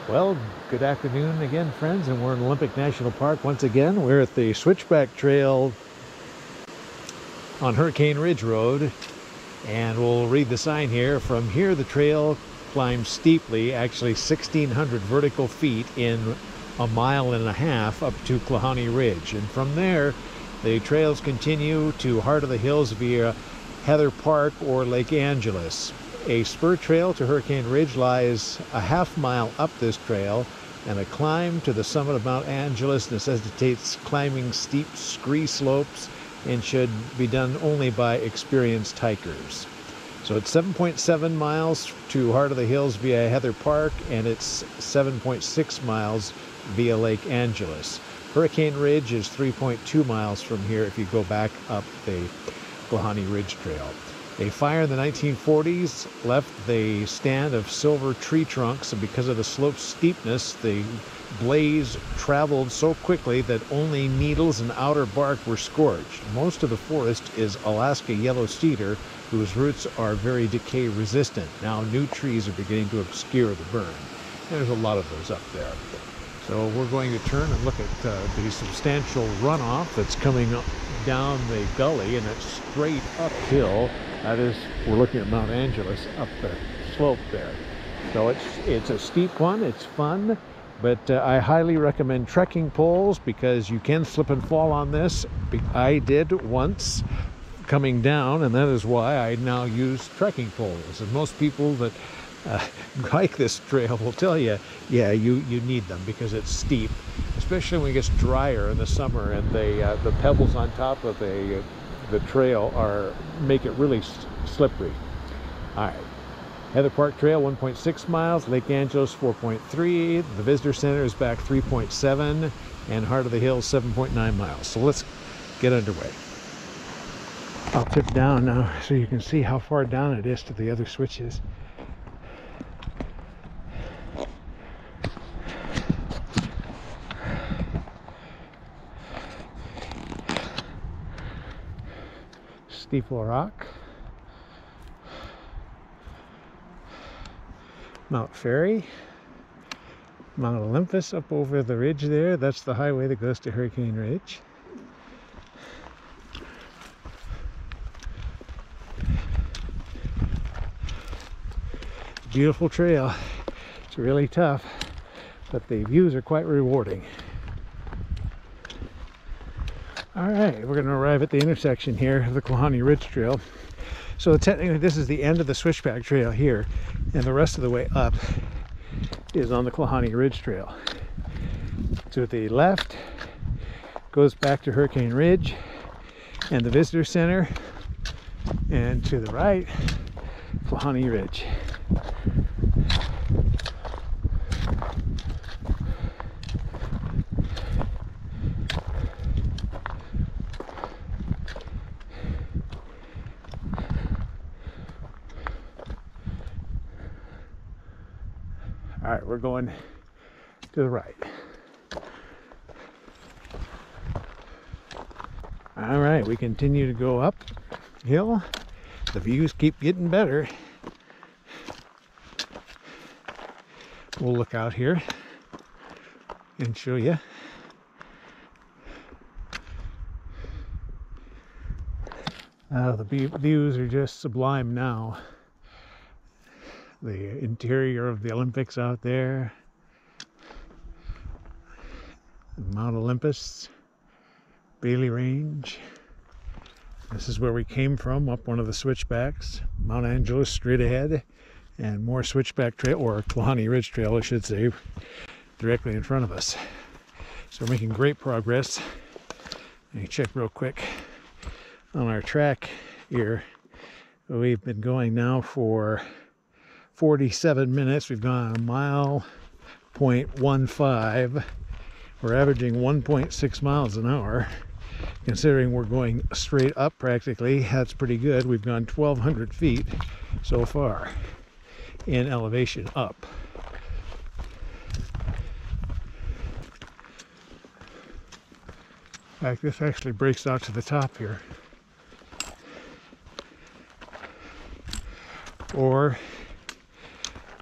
Well, good afternoon again, friends, and we're in Olympic National Park once again. We're at the Switchback Trail on Hurricane Ridge Road, and we'll read the sign here. From here, the trail climbs steeply, actually 1,600 vertical feet in a mile and a half up to Klahhane Ridge. And from there, the trails continue to Heart of the Hills via Heather Park or Lake Angeles. A spur trail to Hurricane Ridge lies a half-mile up this trail, and a climb to the summit of Mount Angeles necessitates climbing steep scree slopes and should be done only by experienced hikers. So it's 7.7 miles to Heart of the Hills via Heather Park, and it's 7.6 miles via Lake Angeles. Hurricane Ridge is 3.2 miles from here if you go back up the Klahhane Ridge Trail. A fire in the 1940s left the stand of silver tree trunks, and because of the slope's steepness, the blaze traveled so quickly that only needles and outer bark were scorched. Most of the forest is Alaska yellow cedar, whose roots are very decay resistant. Now new trees are beginning to obscure the burn. There's a lot of those up there. So we're going to turn and look at the substantial runoff that's coming up down the gully, and it's straight uphill. That is, we're looking at Mount Angeles up the slope there. So it's a steep one, it's fun, but I highly recommend trekking poles because you can slip and fall on this. I did once coming down, and that is why I now use trekking poles. And most people that hike this trail will tell you, yeah, you need them because it's steep, especially when it gets drier in the summer, and the pebbles on top of the trail make it really slippery. All right, Heather Park Trail 1.6 miles, Lake Angeles 4.3, the visitor center is back 3.7, and Heart of the Hills 7.9 miles. So let's get underway. I'll tip down now so you can see how far down it is to the other switches. Steeple Rock, Mount Ferry, Mount Olympus up over the ridge there. That's the highway that goes to Hurricane Ridge. Beautiful trail. It's really tough, but the views are quite rewarding. All right, we're going to arrive at the intersection here of the Klahhane Ridge Trail. So technically this is the end of the Switchback Trail here, and the rest of the way up is on the Klahhane Ridge Trail. To the left goes back to Hurricane Ridge and the visitor center, and to the right, Klahhane Ridge. All right, we're going to the right. All right, we continue to go uphill. The views keep getting better. We'll look out here and show you. The views are just sublime now. The interior of the Olympics out there, Mount Olympus, Bailey Range. This is where we came from, up one of the switchbacks. Mount Angeles straight ahead, and more Switchback Trail, or Klahhane Ridge Trail I should say, directly in front of us. So we're making great progress. Let me check real quick on our track here. We've been going now for 47 minutes. We've gone a mile 0.15. We're averaging 1.6 miles an hour. Considering we're going straight up practically, that's pretty good. We've gone 1,200 feet so far in elevation up. In fact, this actually breaks out to the top here. Or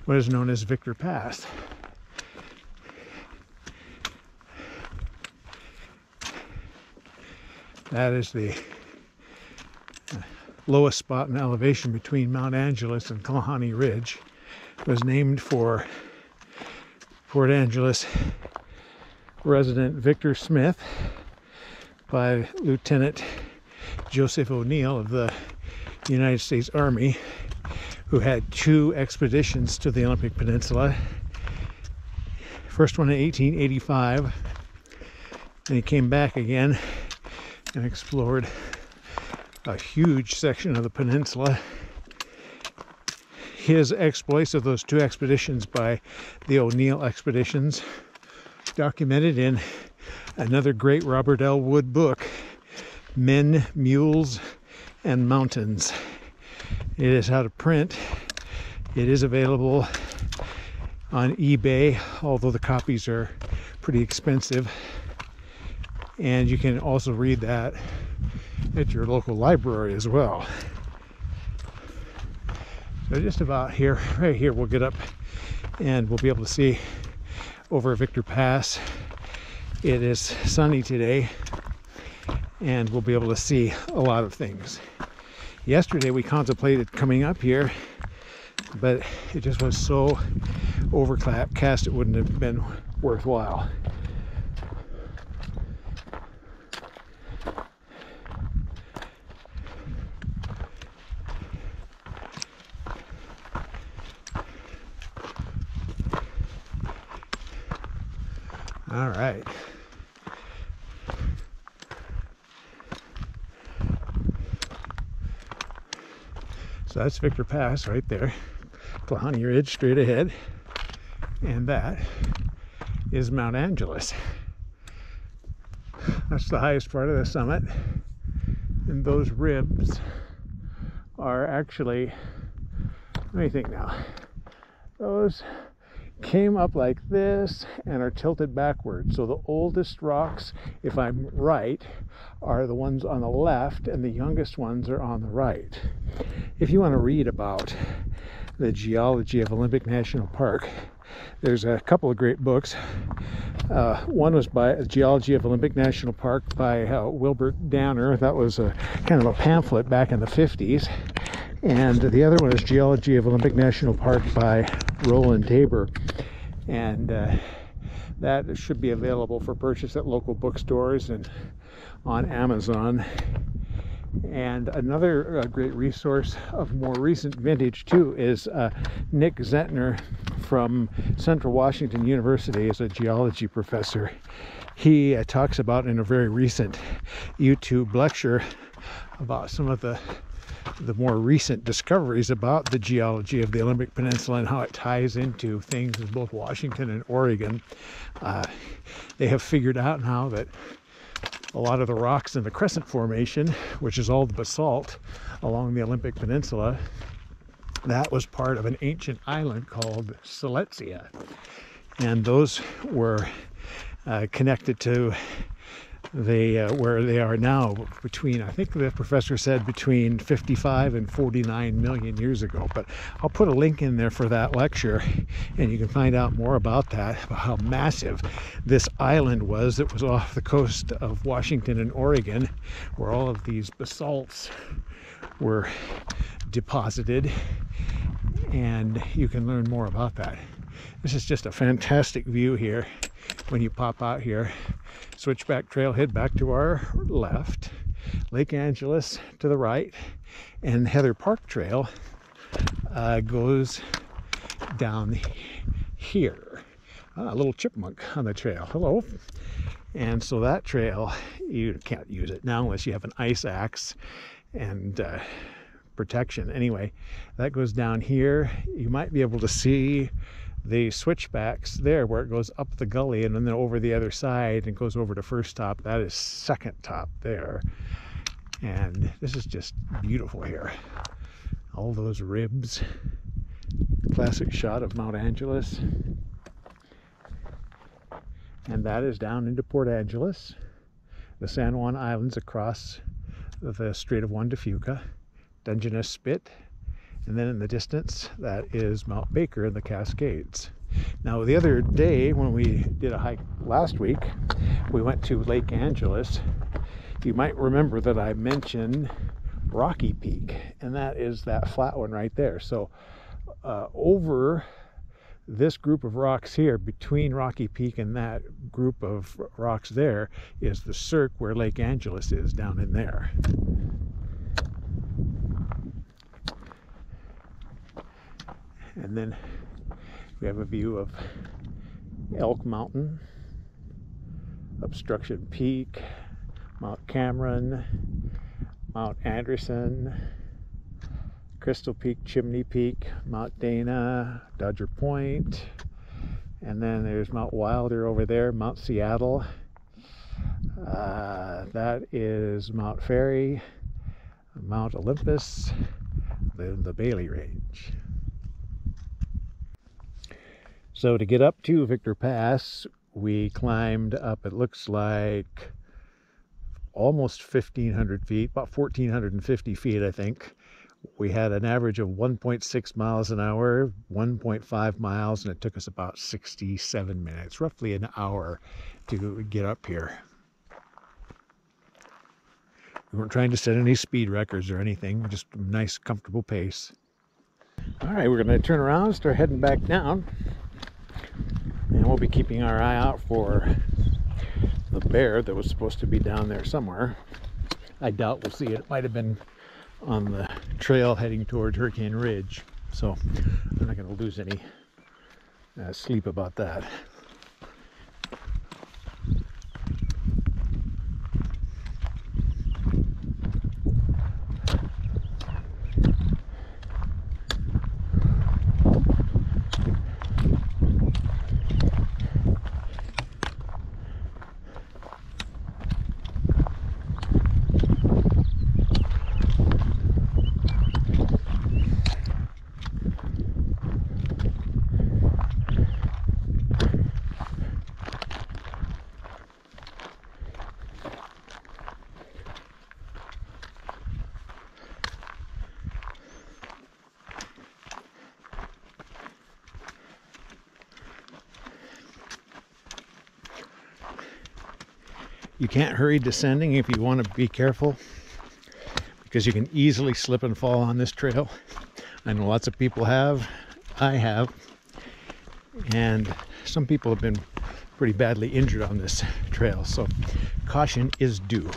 what is known as Victor Pass. That is the lowest spot in elevation between Mount Angeles and Klahhane Ridge. It was named for Port Angeles resident Victor Smith by Lieutenant Joseph O'Neill of the United States Army, who had 2 expeditions to the Olympic Peninsula. First one in 1885, and he came back again and explored a huge section of the peninsula. His exploits of those 2 expeditions by the O'Neill expeditions documented in another great Robert L. Wood book, Men, Mules, and Mountains. It is out of print. It is available on eBay, although the copies are pretty expensive. And you can also read that at your local library as well. So just about here, right here, we'll get up and we'll be able to see over Victor Pass. It is sunny today, and we'll be able to see a lot of things. Yesterday we contemplated coming up here, but it just was so overcast it wouldn't have been worthwhile. All right. So that's Victor Pass right there. Klahhane Ridge straight ahead. And that is Mount Angeles. That's the highest part of the summit. And those ribs are actually, let me think now. Those came up like this and are tilted backwards. So the oldest rocks, if I'm right, are the ones on the left, and the youngest ones are on the right. If you want to read about the geology of Olympic National Park, there's a couple of great books. One was by Geology of Olympic National Park by Wilbert Danner. That was a kind of a pamphlet back in the 50s. And the other one is Geology of Olympic National Park by Roland Tabor. And that should be available for purchase at local bookstores and on Amazon. And another great resource of more recent vintage too is Nick Zentner from Central Washington University, is a geology professor. He talks about in a very recent YouTube lecture about some of the more recent discoveries about the geology of the Olympic Peninsula and how it ties into things in both Washington and Oregon. They have figured out now that a lot of the rocks in the Crescent Formation, which is all the basalt along the Olympic Peninsula, that was part of an ancient island called Silesia. And those were connected to where they are now, between, I think the professor said, between 55 and 49 million years ago. But I'll put a link in there for that lecture, and you can find out more about that, about how massive this island was. It was off the coast of Washington and Oregon, where all of these basalts were deposited, and you can learn more about that. This is just a fantastic view here when you pop out here. Switchback trailhead back to our left, Lake Angeles to the right, and Heather Park Trail goes down here. A little chipmunk on the trail. Hello. And so that trail, you can't use it now unless you have an ice axe and protection. Anyway, that goes down here. You might be able to see the switchbacks there where it goes up the gully and then over the other side and goes over to First Top. That is Second Top there. And this is just beautiful here. All those ribs. Classic shot of Mount Angeles. And that is down into Port Angeles. The San Juan Islands across the Strait of Juan to Fuca. Dungeness Spit. And then in the distance, that is Mount Baker and the Cascades. Now, the other day when we did a hike last week, we went to Lake Angeles. You might remember that I mentioned Rocky Peak, and that is that flat one right there. So over this group of rocks here, between Rocky Peak and that group of rocks there, is the cirque where Lake Angeles is, down in there. And then we have a view of Elk Mountain, Obstruction Peak, Mount Cameron, Mount Anderson, Crystal Peak, Chimney Peak, Mount Dana, Dodger Point, and then there's Mount Wilder over there, Mount Seattle. That is Mount Ferry, Mount Olympus, then the Bailey Range. So to get up to Victor Pass, we climbed up, it looks like almost 1,500 feet, about 1,450 feet, I think. We had an average of 1.6 miles an hour, 1.5 miles, and it took us about 67 minutes, roughly an hour to get up here. We weren't trying to set any speed records or anything, just a nice, comfortable pace. All right, we're going to turn around, start heading back down, and we'll be keeping our eye out for the bear that was supposed to be down there somewhere. I doubt we'll see it. It might have been on the trail heading towards Hurricane Ridge, so I'm not going to lose any sleep about that. You can't hurry descending if you want to be careful, because you can easily slip and fall on this trail. I know lots of people have. I have. And some people have been pretty badly injured on this trail, so caution is due.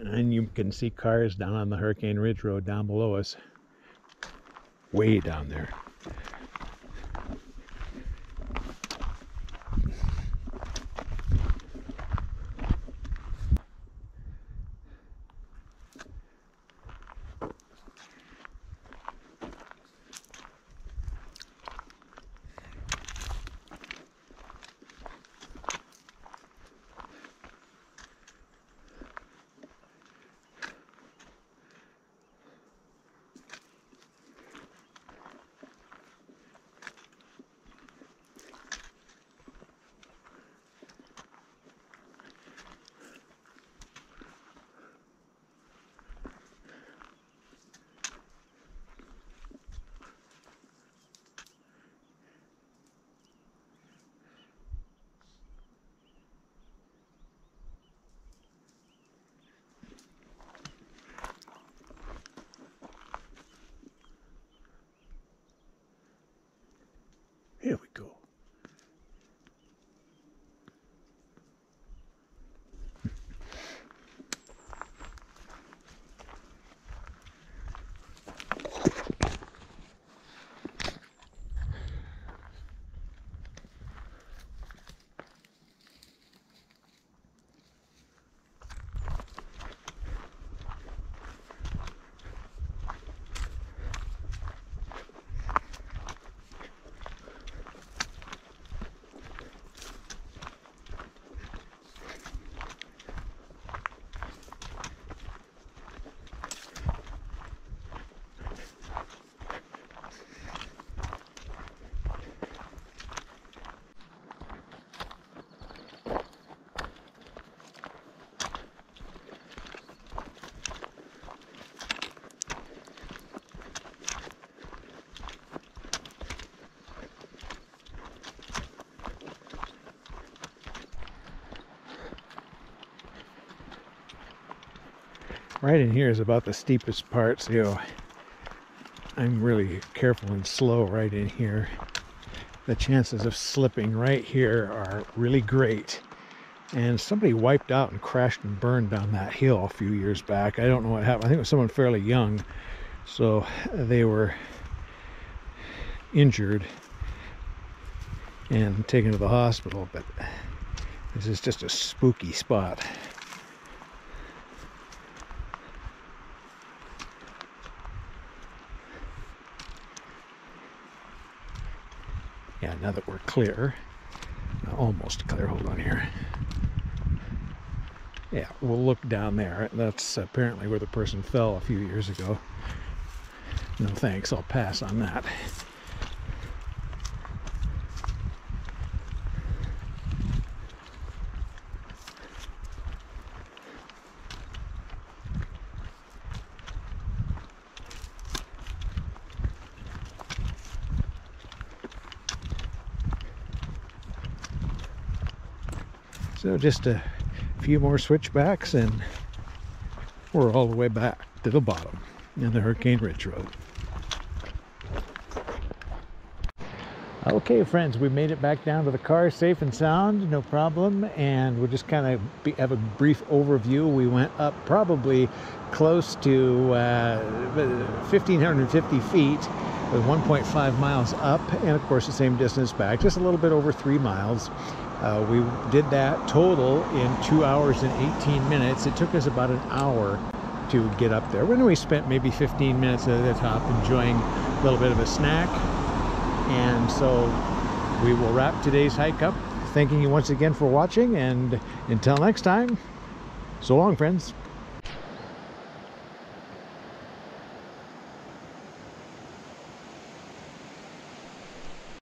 And you can see cars down on the Hurricane Ridge Road down below us, way down there. Here we go. Right in here is about the steepest part, so I'm really careful and slow right in here. The chances of slipping right here are really great. And somebody wiped out and crashed and burned down that hill a few years back. I don't know what happened. I think it was someone fairly young. So they were injured and taken to the hospital. But this is just a spooky spot. Yeah, now that we're clear, almost clear, hold on here. Yeah, we'll look down there. That's apparently where the person fell a few years ago. No thanks, I'll pass on that. So just a few more switchbacks and we're all the way back to the bottom in the Klahhane Ridge Road. Okay friends, we made it back down to the car safe and sound, no problem, and we'll just kind of have a brief overview. We went up probably close to 1,550 feet with 1.5 miles up, and of course the same distance back, just a little bit over 3 miles. We did that total in 2 hours and 18 minutes. It took us about an hour to get up there. When we spent maybe 15 minutes at the top enjoying a little bit of a snack. And so we will wrap today's hike up. Thanking you once again for watching, and until next time, so long friends.